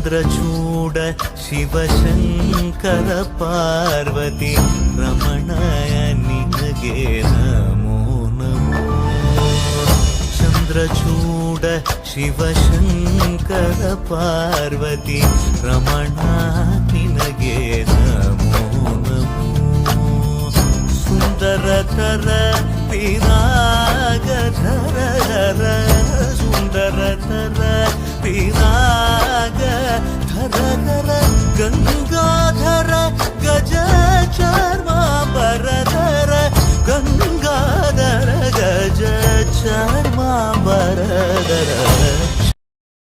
ಚಂದ್ರಚೂಡ ಶಿವಶಂಕರ ಪಾರ್ವತಿ ರಮಣಯ ನಿನಗೆ ನಮೋ ನಮೋ. ಚಂದ್ರಚೂಡ ಶಿವಶಂಕರ ಪಾರ್ವತಿ ರಮಣ ನಿನಗೆ ನಮೋ ನಮೋ. ಸುಂದರತರ ಪಿನಾಗಧರ ಸುಂದರತರ ಪಿನಾಗಧರ ಗಂಗಾಧರ ಗಜ ಚರ್ಮಾಂಬರಧರ ಗಂಗಾಧರ ಗಜ ಚರ್ಮಾಂಬರಧರ